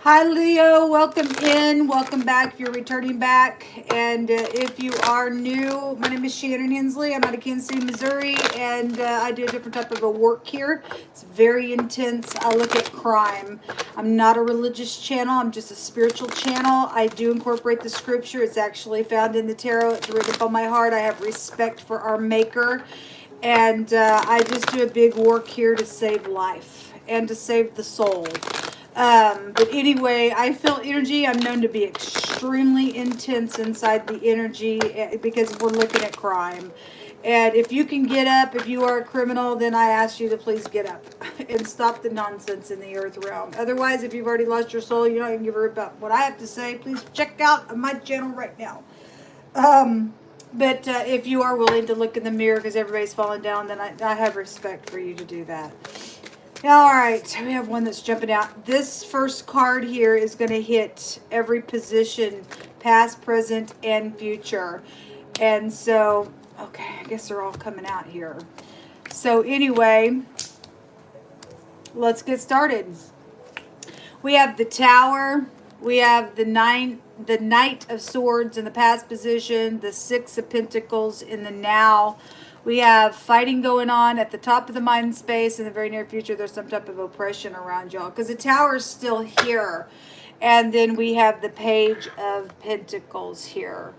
Hi Leo, welcome in, welcome back if you're returning back, and if you are new, my name is Shannon Hensley. I'm out of Kansas City, Missouri, and I do a different type of a work here. It's very intense. I look at crime. I'm not a religious channel, I'm just a spiritual channel. I do incorporate the scripture. It's actually found in the tarot. It's written upon my heart. I have respect for our maker, and I just do a big work here to save life and to save the soul. But anyway, I feel energy. I'm known to be extremely intense inside the energy because we're looking at crime. And if you can get up, if you are a criminal, then I ask you to please get up and stop the nonsense in the earth realm. Otherwise, if you've already lost your soul, you're not going to give a rip about what I have to say. Please check out my channel right now. But if you are willing to look in the mirror because everybody's falling down, then I have respect for you to do that. All right, we have one that's jumping out. This first card here is going to hit every position, past, present, and future. And so, okay, I guess they're all coming out here. So anyway, let's get started. We have the Tower. We have the Knight of Swords in the past position, the Six of Pentacles in the now. We have fighting going on at the top of the mind space. In the very near future, there's some type of oppression around y'all because the Tower is still here. And then we have the Page of Pentacles here.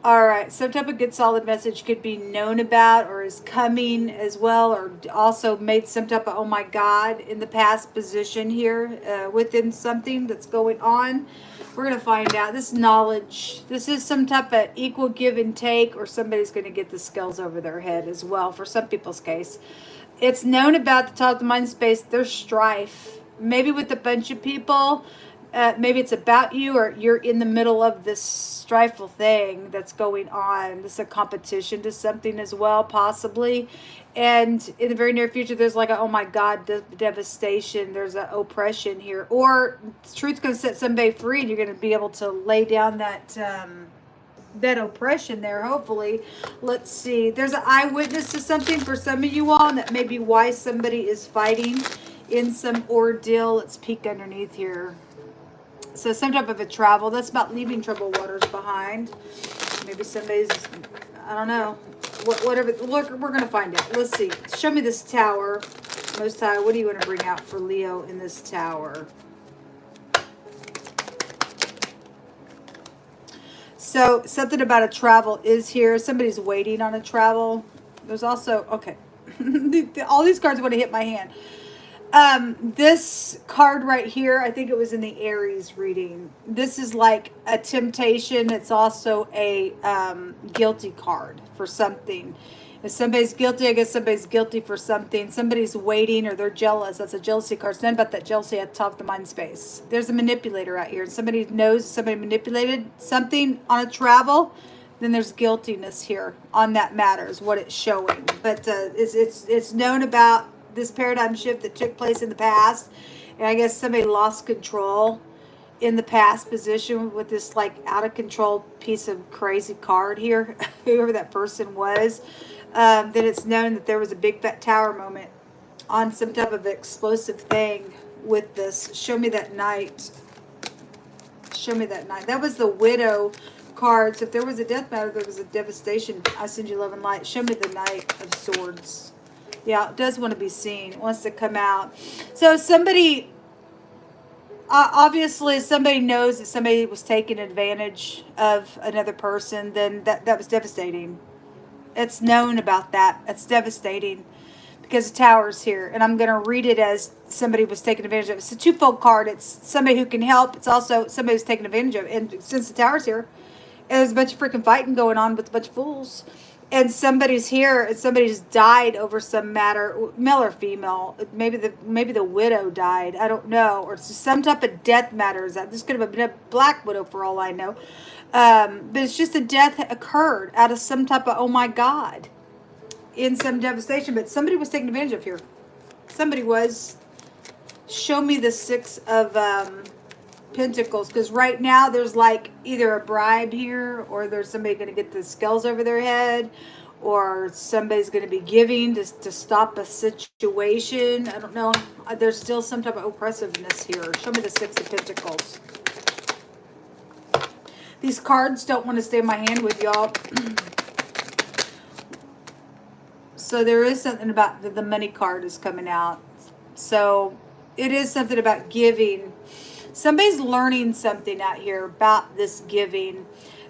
All right, some type of good solid message could be known about or is coming as well, or also made some type of, oh my God, in the past position here within something that's going on. We're going to find out. This knowledge, this is some type of equal give and take, or somebody's going to get the scales over their head as well for some people's case. It's known about the top of the mind space. There's strife, maybe with a bunch of people. Maybe it's about you, or you're in the middle of this strifeful thing that's going on. This is a competition to something as well, possibly. And in the very near future, there's like a, oh my God, devastation. There's an oppression here. Or truth's going to set somebody free, and you're going to be able to lay down that oppression there, hopefully. Let's see. There's an eyewitness to something for some of you all, and that may be why somebody is fighting in some ordeal. Let's peek underneath here. So some type of a travel. That's about leaving troubled waters behind. Maybe somebody's, I don't know. Whatever. Look, we're going to find out. Let's see. Show me this Tower. Most High, what do you want to bring out for Leo in this Tower? So something about a travel is here. Somebody's waiting on a travel. There's also, okay. All these cards want to hit my hand. This card right here, I think it was in the Aries reading. This is like a temptation. It's also a guilty card for something. If somebody's guilty, I guess somebody's guilty for something. Somebody's waiting, or they're jealous. That's a jealousy card. It's not about that jealousy at the top of the mind space. There's a manipulator out here. And somebody knows somebody manipulated something on a travel. Then there's guiltiness here on that matter is what it's showing. But it's known about this paradigm shift that took place in the past, and I guess somebody lost control in the past position with this like out of control piece of crazy card here, whoever that person was. Then it's known that there was a big fat tower moment on some type of explosive thing with this. Show me that Knight. Show me that Knight. That was the Widow card. So if there was a death matter, there was a devastation. I send you love and light. Show me the Knight of Swords. Yeah, it does want to be seen. It wants to come out. So somebody, obviously somebody knows that somebody was taking advantage of another person. Then that was devastating. It's known about that. It's devastating because the Tower's here. And I'm going to read it as somebody was taking advantage of it. It's a twofold card. It's somebody who can help. It's also somebody who's taking advantage of it. And since the Tower's here, and there's a bunch of freaking fighting going on with a bunch of fools. And somebody's here, and somebody's died over some matter, male or female. Maybe the widow died. I don't know, or it's just some type of death matter. Is that this could have been a black widow for all I know? But it's just a death that occurred out of some type of, oh my God, in some devastation. But somebody was taken advantage of here. Somebody was. Show me the Six of Pentacles, because right now there's like either a bribe here, or there's somebody going to get the scales over their head, or somebody's going to be giving to stop a situation. I don't know. There's still some type of oppressiveness here. Show me the Six of Pentacles. These cards don't want to stay in my hand with y'all. So there is something about the money card is coming out. So it is something about giving. Somebody's learning something out here about this giving.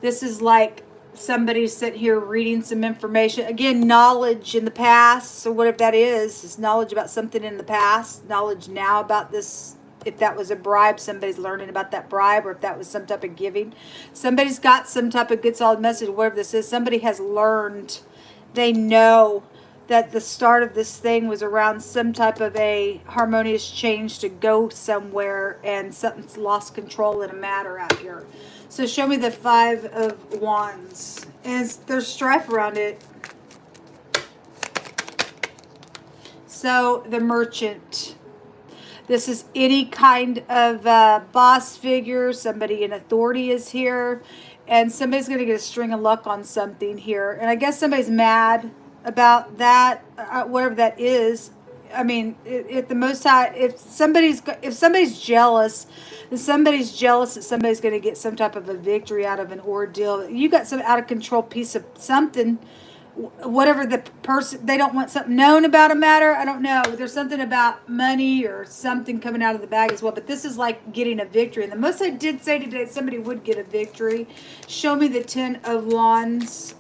This is like somebody sitting here reading some information. Again, knowledge in the past, so whatever that is knowledge about something in the past, knowledge now about this. If that was a bribe, somebody's learning about that bribe, or if that was some type of giving. Somebody's got some type of good solid message, whatever this is. Somebody has learned. They know that the start of this thing was around some type of a harmonious change to go somewhere, and something's lost control in a matter out here. So show me the Five of Wands. And there's strife around it. So the Merchant. This is any kind of boss figure. Somebody in authority is here. And somebody's going to get a string of luck on something here. And I guess somebody's mad about that, whatever that is. I mean, if the Most High, if somebody's jealous, then somebody's jealous that somebody's going to get some type of a victory out of an ordeal. You got some out of control piece of something, whatever the person, they don't want something known about a matter. I don't know. There's something about money or something coming out of the bag as well. But this is like getting a victory. And the Most High did say today somebody would get a victory. Show me the Ten of Wands.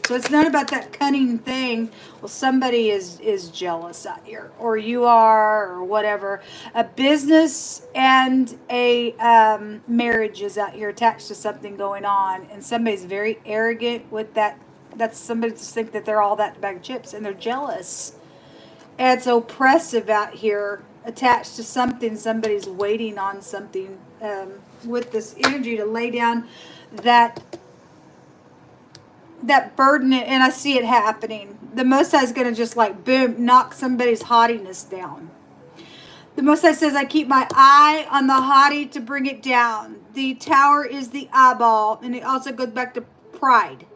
So it's not about that cunning thing. Well, somebody is jealous out here, or you are, or whatever. A business and a marriage is out here attached to something going on, and somebody's very arrogant with that. That's somebody to think that they're all that bag of chips, and they're jealous. And it's oppressive out here, attached to something. Somebody's waiting on something with this energy to lay down that burden, and I see it happening. The Most High is going to just like, boom, knock somebody's haughtiness down. The Most High says, I keep my eye on the haughty to bring it down. The tower is the eyeball, and it also goes back to pride.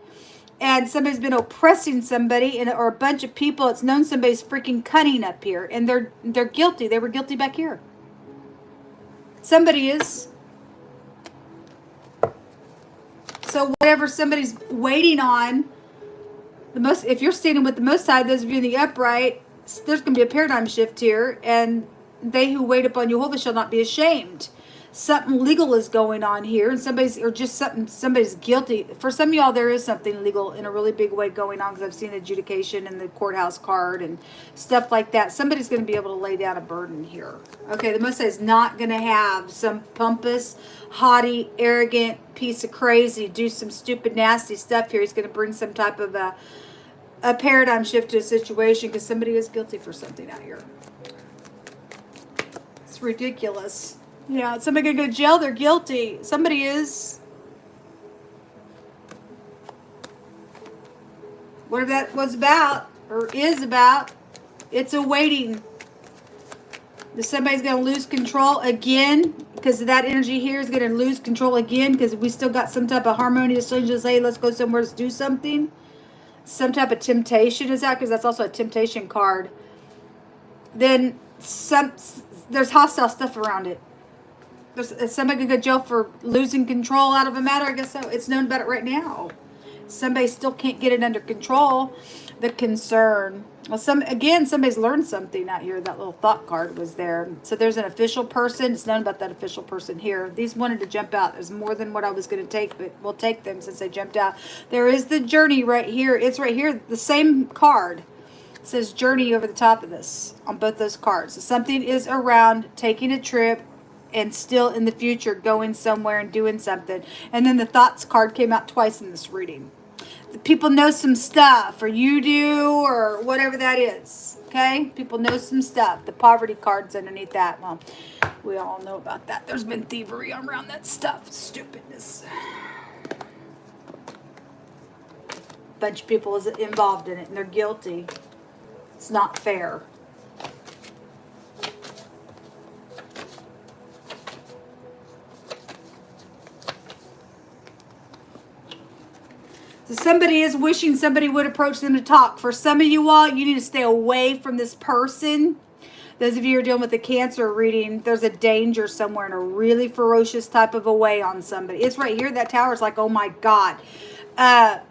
And somebody's been oppressing somebody, or a bunch of people. It's known somebody's freaking cunning up here, and they're guilty. They were guilty back here. Somebody is. So whatever somebody's waiting on, if you're standing with the Most High, those of you in the upright, there's going to be a paradigm shift here, and they who wait upon Jehovah shall not be ashamed. Something legal is going on here, and somebody's guilty. For some of y'all, there is something legal in a really big way going on, because I've seen adjudication and the courthouse card and stuff like that. Somebody's going to be able to lay down a burden here. Okay, the Most High is not going to have some pompous, haughty, arrogant piece of crazy do some stupid, nasty stuff here. He's going to bring some type of a paradigm shift to a situation, because somebody is guilty for something out here. It's ridiculous. Yeah, somebody gonna go to jail, they're guilty. Somebody is. Whatever that was about, or is about, it's a waiting. Somebody's gonna lose control again, because that energy here is gonna lose control again, because we still got some type of harmonious change to say, let's go somewhere, let's do something. Some type of temptation is out, because that's also a temptation card. Then there's hostile stuff around it. Is somebody going to go to jail for losing control out of a matter? I guess so. It's known about it right now. Somebody still can't get it under control. The concern. Well, somebody's learned something out here. That little thought card was there. So there's an official person. It's known about that official person here. These wanted to jump out. There's more than what I was going to take, but we'll take them since they jumped out. There is the journey right here. It's right here. The same card. It says journey over the top of this on both those cards. So something is around taking a trip, and still in the future going somewhere and doing something. And then the thoughts card came out twice in this reading. The people know some stuff, or you do, or whatever that is. Okay? People know some stuff. The poverty card's underneath that. Well, we all know about that. There's been thievery around that stuff. Stupidness. Bunch of people is involved in it, and they're guilty. It's not fair. So somebody is wishing somebody would approach them to talk. For some of you all, you need to stay away from this person. Those of you who are dealing with the Cancer reading, there's a danger somewhere in a really ferocious type of a way on somebody. It's right here. That tower is like, oh my God. There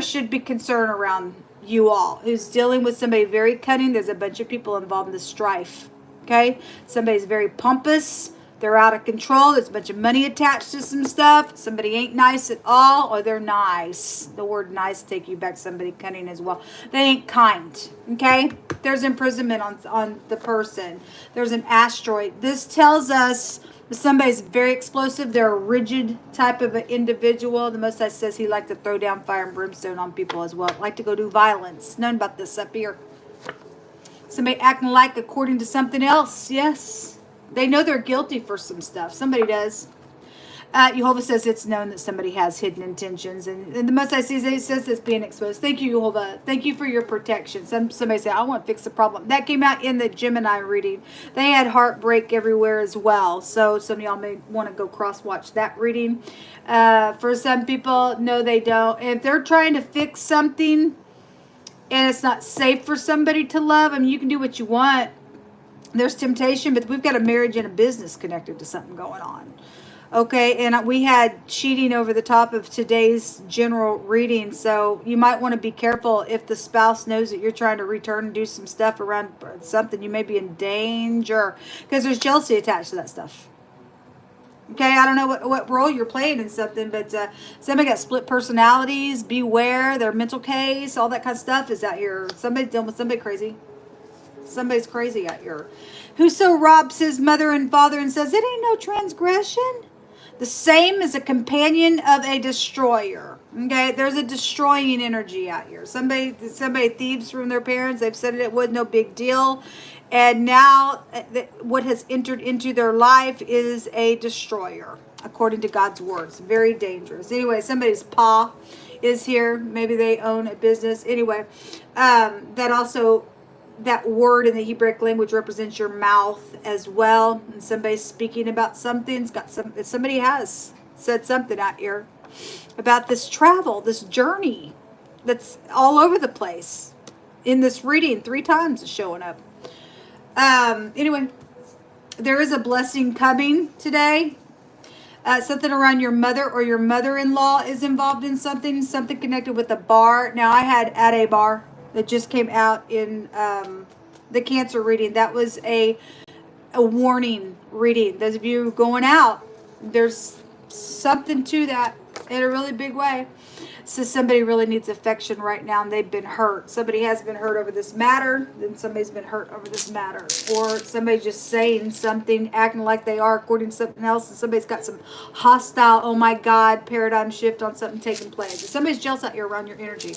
should be concern around you all who's dealing with somebody very cunning. There's a bunch of people involved in the strife. Okay? Somebody's very pompous. They're out of control. There's a bunch of money attached to some stuff. Somebody ain't nice at all, or they're nice. The word nice take you back to somebody cunning as well. They ain't kind. Okay? There's imprisonment on the person. There's an asteroid. This tells us somebody's very explosive. They're a rigid type of an individual. The Most High says he liked to throw down fire and brimstone on people as well. Like to go do violence. Known about this up here. Somebody acting like according to something else. Yes. They know they're guilty for some stuff. Somebody does. Jehovah says it's known that somebody has hidden intentions. And the Most High says it's being exposed. Thank you, Jehovah. Thank you for your protection. Somebody said, I want to fix the problem. That came out in the Gemini reading. They had heartbreak everywhere as well. So some of y'all may want to go cross-watch that reading. For some people, no, they don't. If they're trying to fix something and it's not safe for somebody to love, I mean, you can do what you want. There's temptation, but we've got a marriage and a business connected to something going on. Okay, and we had cheating over the top of today's general reading, so you might want to be careful if the spouse knows that you're trying to return and do some stuff around something. You may be in danger because there's jealousy attached to that stuff. Okay, I don't know what role you're playing in something, but somebody got split personalities. Beware, their mental case, all that kind of stuff is out here. Somebody's dealing with somebody crazy. Somebody's crazy out here. Whoso robs his mother and father and says, it ain't no transgression. The same as a companion of a destroyer. Okay, there's a destroying energy out here. Somebody thieves from their parents. They've said it was no big deal. And now what has entered into their life is a destroyer, according to God's words. Very dangerous. Anyway, somebody's pa is here. Maybe they own a business. Anyway, that word in the Hebrew language represents your mouth as well. And somebody's speaking about something. Somebody has said something out here about this travel, this journey that's all over the place. In this reading, 3 times it's showing up. Anyway, there is a blessing coming today. Something around your mother or your mother-in-law is involved in something connected with a bar. Now, I had at a bar that just came out in the Cancer reading. That was a warning reading. Those of you going out, there's something to that in a really big way. So somebody really needs affection right now and they've been hurt. Somebody has been hurt over this matter, then somebody's been hurt over this matter. Or somebody just saying something, acting like they are according to something else, and somebody's got some hostile, oh my God, paradigm shift on something taking place. If somebody's jealous out here around your energy,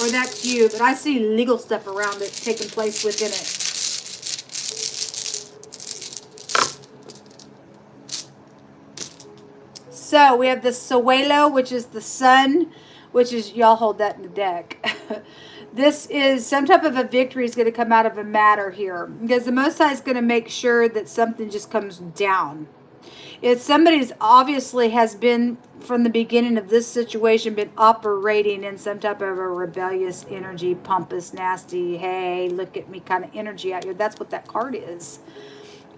or that's you, but I see legal stuff around it taking place within it. So we have the Suelo, which is the sun, which is, y'all hold that in the deck. This is some type of a victory is going to come out of a matter here. Because the Most High is going to make sure that something just comes down. If somebody's obviously has been, from the beginning of this situation, been operating in some type of a rebellious energy, pompous, nasty, hey, look at me kind of energy out here. That's what that card is.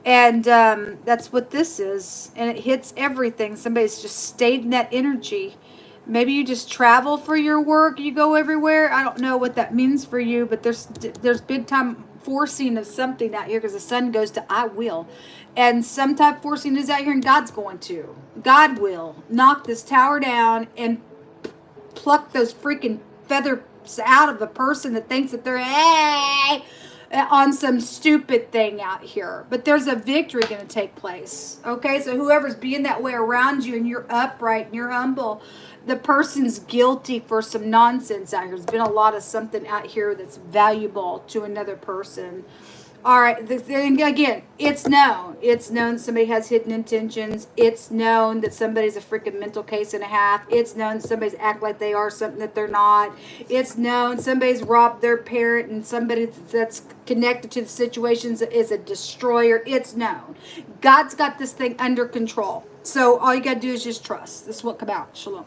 And that's what this is. And it hits everything. Somebody's just stayed in that energy. Maybe you just travel for your work. You go everywhere. I don't know what that means for you. But there's big time forcing of something out here. Because the sun goes to I will. And some type of forcing is out here. And God's going to. God will knock this tower down. And pluck those freaking feathers out of a person that thinks that they're on some stupid thing out here. But there's a victory going to take place. Okay, so whoever's being that way around you and you're upright and you're humble, the person's guilty for some nonsense out here. There's been a lot of something out here that's valuable to another person. All right, again, it's known. It's known somebody has hidden intentions. It's known that somebody's a freaking mental case and a half. It's known somebody's act like they are something that they're not. It's known somebody's robbed their parent and somebody that's connected to the situations is a destroyer. It's known. God's got this thing under control. So all you got to do is just trust. This is what come out. Shalom.